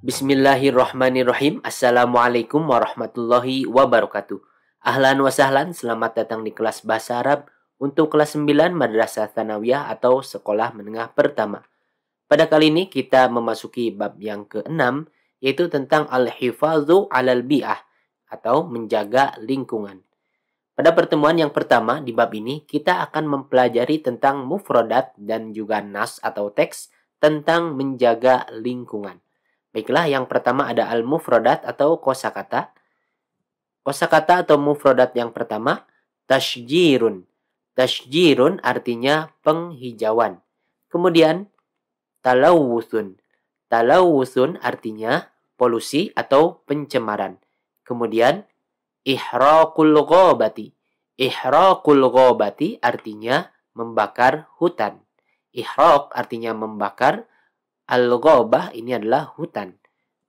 Bismillahirrahmanirrahim. Assalamualaikum warahmatullahi wabarakatuh. Ahlan wa sahlan, selamat datang di kelas Bahasa Arab untuk kelas 9 Madrasah Tsanawiyah atau Sekolah Menengah Pertama. Pada kali ini kita memasuki bab yang ke-6, yaitu tentang al-hifadzu 'alal bi'ah atau menjaga lingkungan. Pada pertemuan yang pertama di bab ini, kita akan mempelajari tentang mufradat dan juga nas atau teks tentang menjaga lingkungan. Baiklah, yang pertama ada al-mufradat atau kosakata. Kosakata atau mufradat yang pertama, tashjirun. Tashjirun artinya penghijauan. Kemudian, talawusun. Talawusun artinya polusi atau pencemaran. Kemudian, ihraqul ghabati. Ihraqul ghabati artinya membakar hutan. Ihraq artinya membakar. Al-ghabah ini adalah hutan.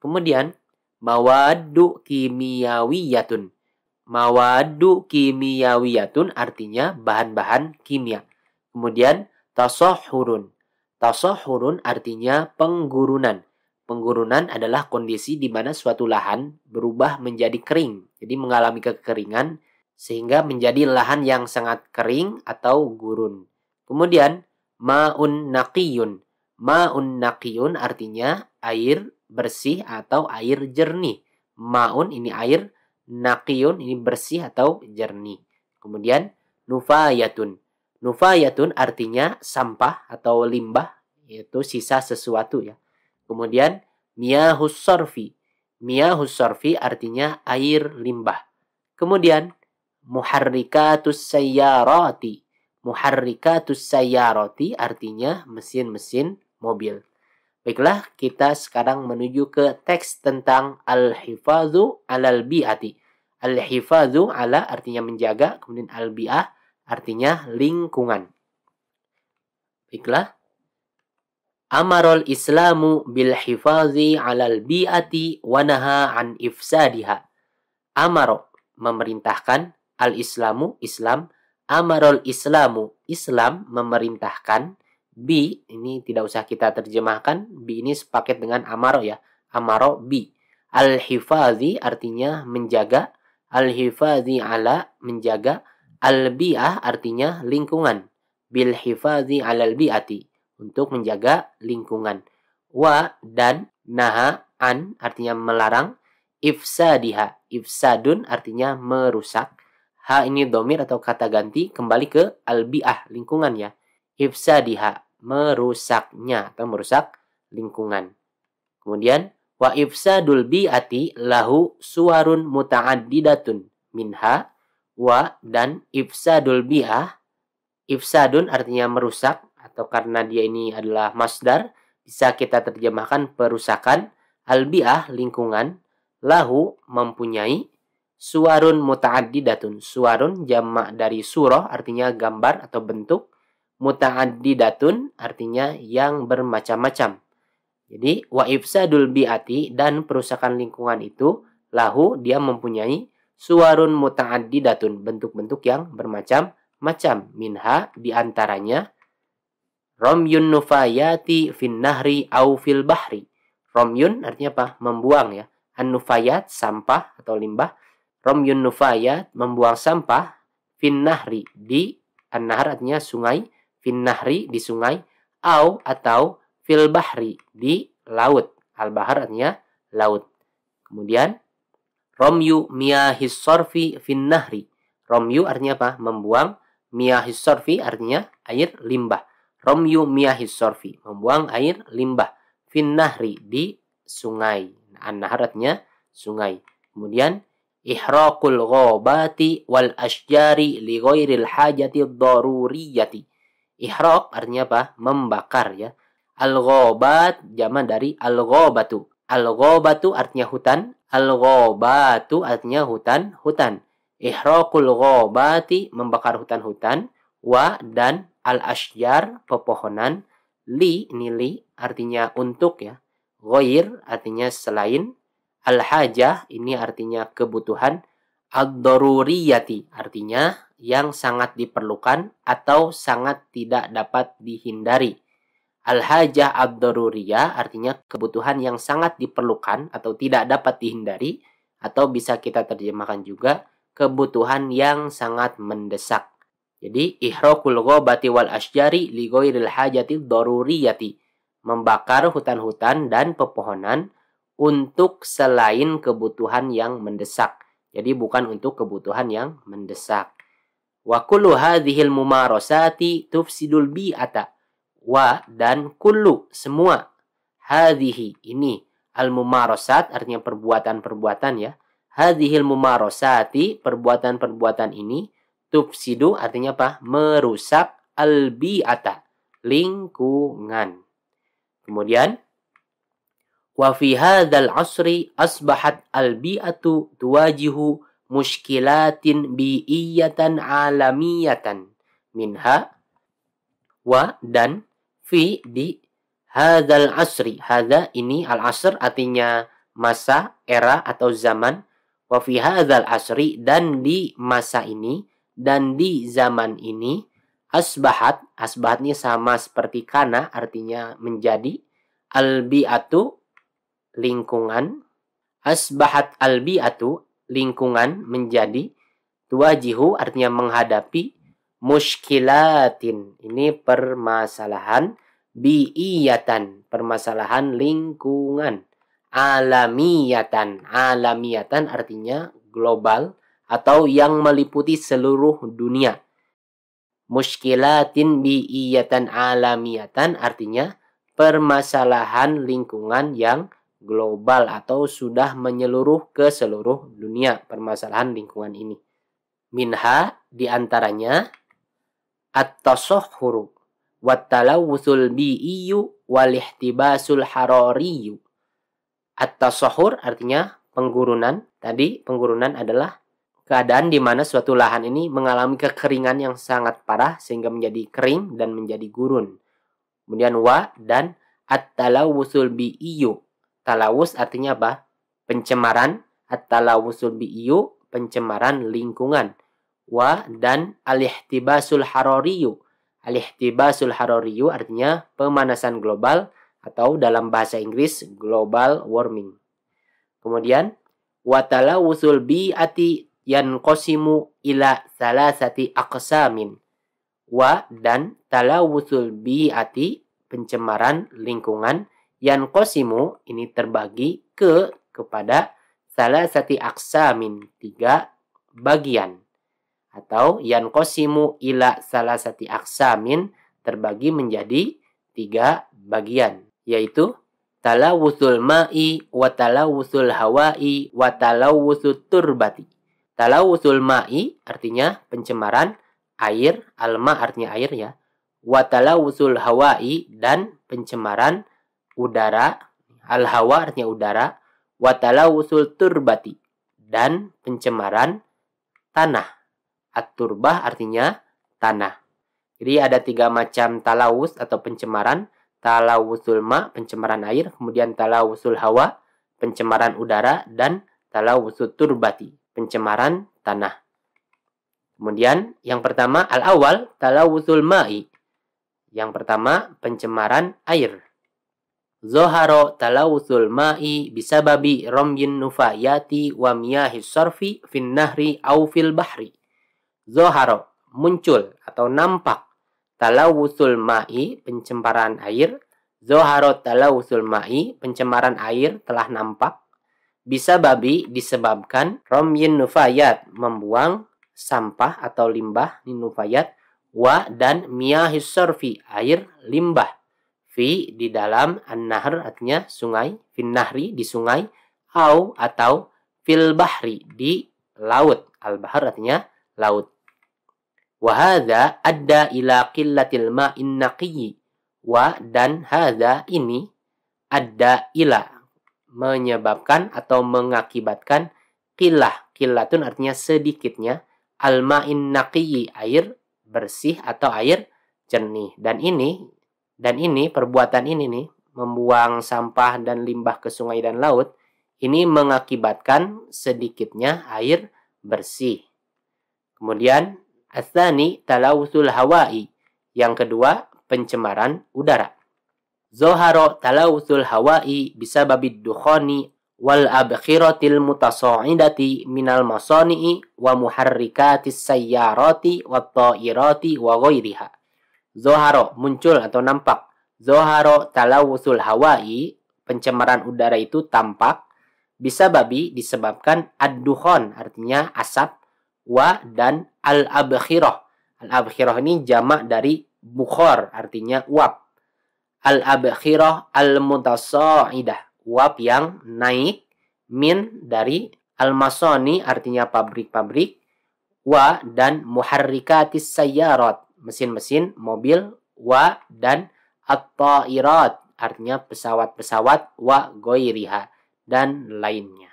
Kemudian, mawaddu kimiyawiyatun. Mawaddu kimiyawiyatun artinya bahan-bahan kimia. Kemudian, tasahhurun. Tasahhurun artinya penggurunan. Penggurunan adalah kondisi di mana suatu lahan berubah menjadi kering. Jadi mengalami kekeringan sehingga menjadi lahan yang sangat kering atau gurun. Kemudian, ma'un naqiyun. Ma'un naqiyun artinya air bersih atau air jernih. Ma'un ini air, naqiyun ini bersih atau jernih. Kemudian nufayatun. Nufayatun artinya sampah atau limbah, yaitu sisa sesuatu ya. Kemudian miyahus sarfi. Miyahus sarfi artinya air limbah. Kemudian muharrikatus sayyarati. Muharrikatus sayyarati artinya mesin-mesin mobil. Baiklah, kita sekarang menuju ke teks tentang al-hifadzu 'alal bi'ati. Al-hifadzu 'ala artinya menjaga, kemudian al-bi'ah artinya lingkungan. Baiklah. Amarul Islamu bil hifadzi 'alal bi'ati wa naha an ifsadiha. Amaro memerintahkan, al-Islamu Islam, amarul Islamu Islam memerintahkan, bi ini tidak usah kita terjemahkan, bi ini sepaket dengan amaro ya, amaro bi. Al-hifadzi artinya menjaga, al-hifadzi 'ala menjaga, al-bi'ah artinya lingkungan, bil hifadzi 'alal bi'ati untuk menjaga lingkungan, wa dan naha an artinya melarang, ifsadiha, ifsadun artinya merusak. Ha ini domir atau kata ganti kembali ke al-bi'ah lingkungan ya. Ifsadiha merusaknya atau merusak lingkungan. Kemudian wa ifsadul bi'ati lahu suwarun muta'addidatun minha, wa dan ifsadul bi'ah, ifsadun artinya merusak atau karena dia ini adalah masdar bisa kita terjemahkan perusakan, al-bi'ah lingkungan, lahu mempunyai, suwarun muta'addidatun. Suwarun jamak dari surah artinya gambar atau bentuk. Muta'addidatun artinya yang bermacam-macam. Jadi wa ifsadul bi'ati dan perusakan lingkungan itu lahu dia mempunyai suwarun muta'addidatun bentuk-bentuk yang bermacam-macam. Minha diantaranya romyun nufayati fin nahri au fil bahri. Romyun artinya apa? Membuang ya. An-nufayat sampah atau limbah. Romyun nufayat membuang sampah fin nahri di an-nahar artinya sungai, fin nahri di sungai, au atau fil bahri di laut. Al-bahar artinya laut. Kemudian romyu miyahis sarfi fin nahri. Romyu artinya apa? Membuang. Miyahis sarfi artinya air limbah. Romyu miyahis sarfi membuang air limbah. Fin nahri di sungai. An-nahar artinya sungai. Kemudian ihraqul ghabati wal asjari li ghairil hajati daruriyati. Ihraq artinya apa? Membakar ya. Al-ghabat jamak dari al-ghabatu. Al-ghabatu artinya hutan. Al-ghabatu artinya hutan, hutan. Ihraqul ghabati membakar hutan-hutan. Wa dan al-asjar pepohonan. Li ini li artinya untuk ya. Ghair artinya selain. Al-hajah ini artinya kebutuhan. Ad-daruriyati artinya yang sangat diperlukan atau sangat tidak dapat dihindari. Al-hajah ad-daruriyah artinya kebutuhan yang sangat diperlukan atau tidak dapat dihindari, atau bisa kita terjemahkan juga kebutuhan yang sangat mendesak. Jadi ihraqul ghabati wal asjari li ghairil hajati daruriyati. Membakar hutan-hutan dan pepohonan untuk selain kebutuhan yang mendesak. Jadi bukan untuk kebutuhan yang mendesak. Wa kullu hadhil mumarasati tufsidul bi'ata. Wa dan kullu semua. Hadhihi ini al-mumarasat artinya perbuatan-perbuatan ya. Hadhil mumarasati perbuatan-perbuatan ini tufsidu artinya apa? Merusak al-bi'ata lingkungan. Kemudian wa fi hadzal asri asbahat al-bi'atu tuwajihu mushkilatin bi'iyatan alamiyatan minha wa dan fi di hadzal asri. Hadza ini al-asr artinya masa, era atau zaman. Wa fi hadzal asri dan di masa ini dan di zaman ini asbahatnya sama seperti kana artinya menjadi, al-bi'atu lingkungan, asbahat al-bi'atu lingkungan menjadi, tuwajihu artinya menghadapi, mushkilatin ini permasalahan, bi'iyatan permasalahan lingkungan, alamiyatan artinya global atau yang meliputi seluruh dunia. Mushkilatin bi'iyatan alamiyatan artinya permasalahan lingkungan yang global atau sudah menyeluruh ke seluruh dunia permasalahan lingkungan ini. Minha diantaranya at-tasahhuru wat-talawuthul bi'iyyu wal-ihtibasul harariyyu. At-tasahhur artinya penggurunan. Tadi penggurunan adalah keadaan di mana suatu lahan ini mengalami kekeringan yang sangat parah sehingga menjadi kering dan menjadi gurun. Kemudian wa dan at-talawuthul bi'iyyu. Talawus artinya apa? Pencemaran. At-talawuthul bi'iyyu pencemaran lingkungan. Wa dan al-ihtibasul harariyyu. Al-ihtibasul harariyyu artinya pemanasan global atau dalam bahasa Inggris global warming. Kemudian wa talawuthul bi'ati yanqasimu ila salasati aqsamin. Wa dan talawuthul bi'ati pencemaran lingkungan, yanqasimu ini terbagi kepada salasati aqsamin 3 bagian, atau yanqasimu ila salasati aqsamin terbagi menjadi 3 bagian, yaitu talawuthul ma'i wa talawuthul hawa'i wa talawuthut turbati. Talawuthul ma'i artinya pencemaran air, alma artinya air ya. Wa talawuthul hawa'i dan pencemaran udara, al-hawa artinya udara. Wa talawuthul turbati dan pencemaran tanah. At-turbah artinya tanah. Jadi ada 3 macam talawus atau pencemaran. Talawuthul ma, pencemaran air. Kemudian talawuthul hawa, pencemaran udara. Dan talawuthul turbati, pencemaran tanah. Kemudian yang pertama al-awal talawuthul ma'i. Yang pertama pencemaran air. Zoharo talawuthul ma'i bisababi ramyin nufayati wa miyahis sarfi fin nahri au fil bahri. Zoharo muncul atau nampak, talawuthul ma'i pencemaran air. Zoharo talawuthul ma'i pencemaran air telah nampak. Bisababi disebabkan ramyin nufayat membuang sampah atau limbah nufayat, wa dan miyahis sarfi air limbah, fi di dalam, an-nahr artinya sungai, fin nahri di sungai, au atau fil bahri di laut, al-bahr artinya laut. Wa hadza adda ila qillatil ma'in naqiyyi. Wa dan hadza ini adda ila menyebabkan atau mengakibatkan qillatun artinya sedikitnya, al-ma'in naqiyyi air bersih atau air jernih. Dan ini perbuatan ini nih, membuang sampah dan limbah ke sungai dan laut, ini mengakibatkan sedikitnya air bersih. Kemudian Atsani talawuthul hawa'i. Yang kedua pencemaran udara. Zoharo talawuthul hawa'i bisababid dukhani wal abkhiratil mutasa'idati minal masani'i wa muharrikatis sayyarati wat ta'irati wa ghairiha. Zoharo, muncul atau nampak. Zoharo talawuthul hawa'i, pencemaran udara itu tampak. Bisa babi disebabkan ad-dukhon, artinya asap. Wa dan al-abkhirah. Al-abkhirah ini jamak dari bukhor, artinya uap. Al-abkhirah al-mutasa'idah, uap yang naik. Min dari al-masani, artinya pabrik-pabrik. Wa dan muharrikatis sayyarat, mesin-mesin mobil. Wa dan at-ta'irat, artinya pesawat-pesawat. Wa ghairiha, dan lainnya.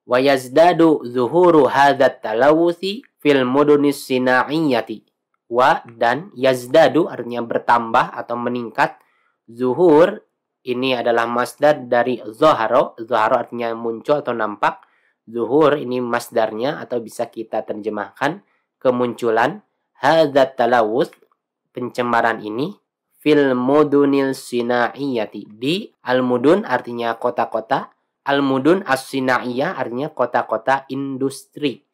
Wa yazdadu zuhuru hadzat talawuthi fil mudunis sina'iyyati. Wa dan yazdadu artinya bertambah atau meningkat. Zuhur ini adalah masdar dari zoharo. Zoharo artinya muncul atau nampak. Zuhur ini masdarnya atau bisa kita terjemahkan kemunculan. Hadzat talawuth, pencemaran ini. Fil mudunil sina'iyyati, di al-mudun artinya kota-kota. Al-mudun as-sina'iyyah artinya kota-kota industri.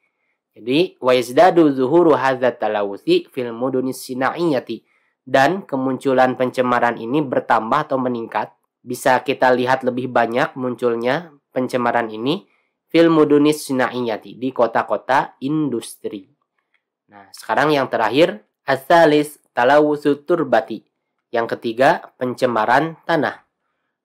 Jadi wa yazdadu zuhuru hadzat talawuthi fil mudunis sina'iyyati, dan kemunculan pencemaran ini bertambah atau meningkat. Bisa kita lihat lebih banyak munculnya pencemaran ini fil mudunis sina'iyyati, di kota-kota industri. Nah, sekarang yang terakhir, ats-tsalis talawutsu turbati. Yang ketiga, pencemaran tanah.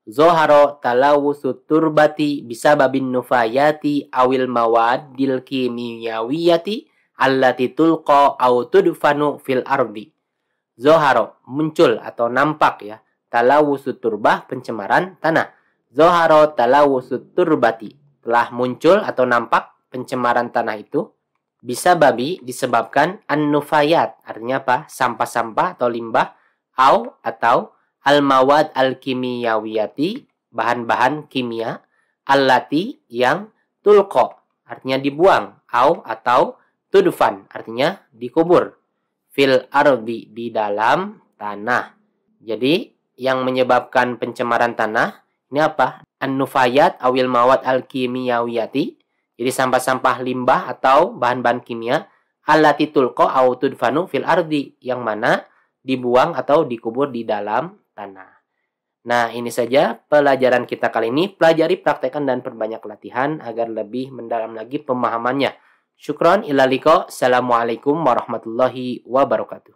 Zoharo talawutsu turbati bisababin nufayati awil mawadil kimiyawiyati allati tulqa au tudfanu fil ardi. Zoharo, muncul atau nampak ya. Talawutsu turbah, pencemaran tanah. Zoharo talawutsu turbati, telah muncul atau nampak pencemaran tanah itu. Bisa babi disebabkan an-nufayat, artinya apa? Sampah-sampah atau limbah. Atau al-mawad al-kimiyawiyati, bahan-bahan kimia. Allati, yang tulko, artinya dibuang. Atau tudfan, artinya dikubur. Fil ardi, di dalam tanah. Jadi yang menyebabkan pencemaran tanah ini apa? An-nufayat awil mawad al-kimiyawiyati. Jadi sampah-sampah limbah atau bahan-bahan kimia. Allati tulko au tudfanu fil ardi, yang mana dibuang atau dikubur di dalam tanah. Nah, ini saja pelajaran kita kali ini. Pelajari, praktekkan, dan perbanyak latihan agar lebih mendalam lagi pemahamannya. Syukron, ila liqa. Assalamualaikum warahmatullahi wabarakatuh.